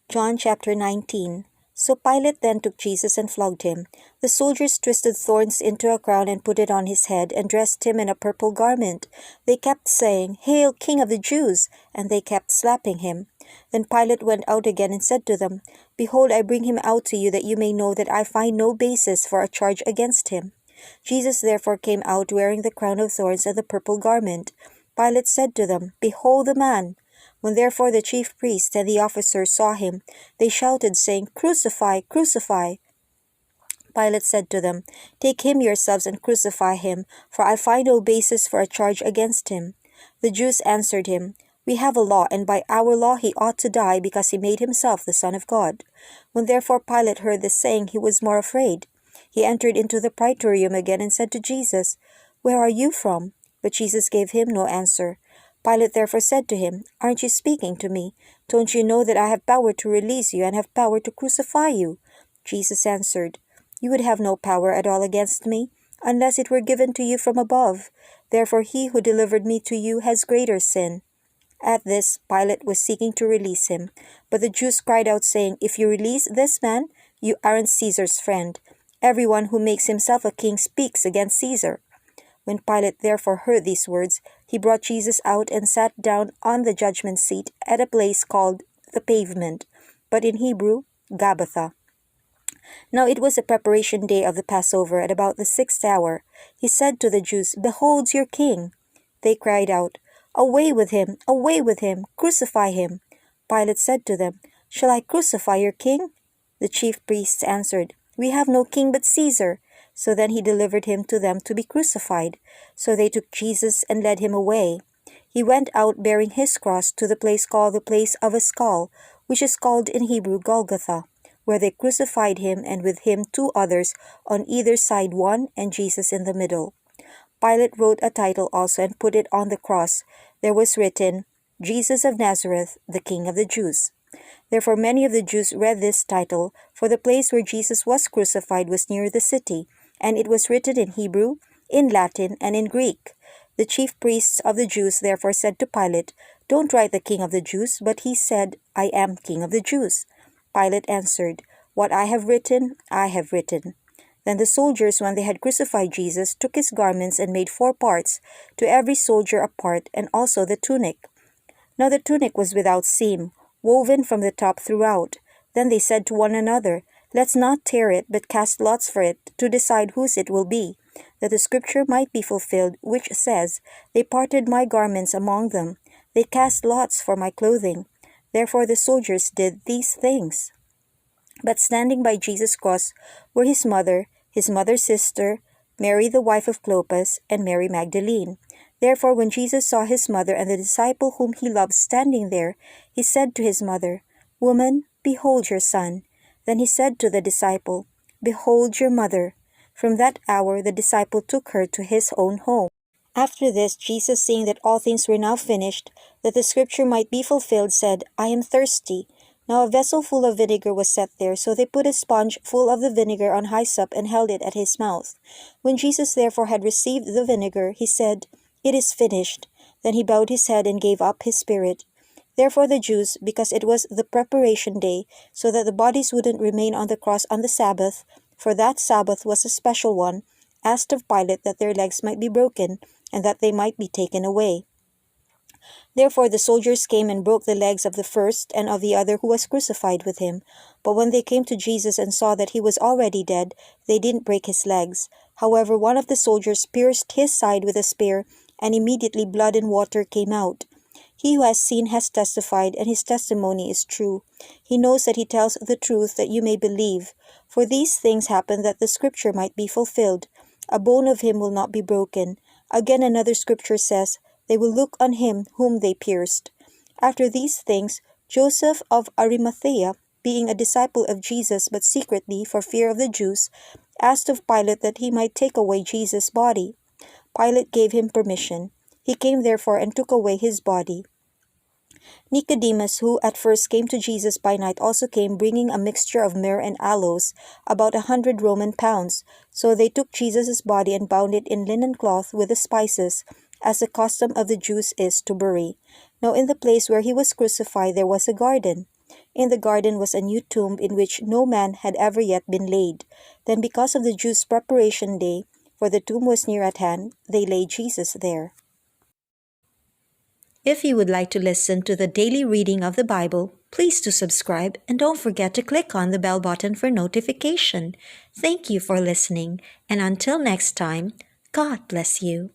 John chapter 19. So Pilate then took Jesus and flogged him. The soldiers twisted thorns into a crown and put it on his head, and dressed him in a purple garment. They kept saying, "Hail, King of the Jews!" and they kept slapping him. Then Pilate went out again and said to them, "Behold, I bring him out to you, that you may know that I find no basis for a charge against him." Jesus therefore came out wearing the crown of thorns and the purple garment. Pilate said to them, "Behold the man!" When therefore the chief priests and the officers saw him, they shouted, saying, "Crucify, crucify!" Pilate said to them, "Take him yourselves and crucify him, for I find no basis for a charge against him." The Jews answered him, "We have a law, and by our law he ought to die, because he made himself the Son of God." When therefore Pilate heard this saying, he was more afraid. He entered into the praetorium again and said to Jesus, "Where are you from?" But Jesus gave him no answer. Pilate therefore said to him, "Aren't you speaking to me? Don't you know that I have power to release you and have power to crucify you?" Jesus answered, "You would have no power at all against me, unless it were given to you from above. Therefore he who delivered me to you has greater sin." At this, Pilate was seeking to release him. But the Jews cried out, saying, "If you release this man, you aren't Caesar's friend. Everyone who makes himself a king speaks against Caesar." When Pilate therefore heard these words, he brought Jesus out and sat down on the judgment seat at a place called the Pavement, but in Hebrew, Gabbatha. Now it was the preparation day of the Passover at about the 6th hour. He said to the Jews, "Behold your king!" They cried out, "Away with him! Away with him! Crucify him!" Pilate said to them, "Shall I crucify your king?" The chief priests answered, "We have no king but Caesar." So then he delivered him to them to be crucified. So they took Jesus and led him away. He went out bearing his cross to the place called the Place of a Skull, which is called in Hebrew Golgotha, where they crucified him, and with him 2 others, on either side one, and Jesus in the middle. Pilate wrote a title also and put it on the cross. There was written, "Jesus of Nazareth, the King of the Jews." Therefore many of the Jews read this title, for the place where Jesus was crucified was near the city, and it was written in Hebrew, in Latin, and in Greek. The chief priests of the Jews therefore said to Pilate, "Don't write the King of the Jews," but he said, "I am King of the Jews." Pilate answered, "What I have written, I have written." Then the soldiers, when they had crucified Jesus, took his garments and made 4 parts, to every soldier a part, and also the tunic. Now the tunic was without seam, woven from the top throughout. Then they said to one another, "Let's not tear it, but cast lots for it, to decide whose it will be, that the scripture might be fulfilled, which says, 'They parted my garments among them. They cast lots for my clothing.' Therefore the soldiers did these things." But standing by Jesus' cross were his mother's sister, Mary the wife of Clopas, and Mary Magdalene. Therefore when Jesus saw his mother and the disciple whom he loved standing there, he said to his mother, "Woman, behold your son." Then he said to the disciple, "Behold your mother." From that hour the disciple took her to his own home. After this, Jesus, seeing that all things were now finished, that the scripture might be fulfilled, said, "I am thirsty." Now a vessel full of vinegar was set there, so they put a sponge full of the vinegar on hyssop and held it at his mouth. When Jesus therefore had received the vinegar, he said, "It is finished." Then he bowed his head and gave up his spirit. Therefore the Jews, because it was the preparation day, so that the bodies wouldn't remain on the cross on the Sabbath, for that Sabbath was a special one, asked of Pilate that their legs might be broken, and that they might be taken away. Therefore the soldiers came and broke the legs of the first and of the other who was crucified with him. But when they came to Jesus and saw that he was already dead, they didn't break his legs. However, one of the soldiers pierced his side with a spear, and immediately blood and water came out. He who has seen has testified, and his testimony is true. He knows that he tells the truth, that you may believe. For these things happened that the scripture might be fulfilled. A bone of him will not be broken. Again another scripture says, "They will look on him whom they pierced." After these things, Joseph of Arimathea, being a disciple of Jesus, but secretly for fear of the Jews, asked of Pilate that he might take away Jesus' body. Pilate gave him permission. He came therefore and took away his body. Nicodemus, who at first came to Jesus by night, also came, bringing a mixture of myrrh and aloes, about 100 Roman pounds. So they took Jesus' body and bound it in linen cloth with the spices, as the custom of the Jews is to bury. Now in the place where he was crucified there was a garden. In the garden was a new tomb in which no man had ever yet been laid. Then, because of the Jews' preparation day, for the tomb was near at hand, they laid Jesus there. If you would like to listen to the daily reading of the Bible, please do subscribe and don't forget to click on the bell button for notification. Thank you for listening, and until next time, God bless you.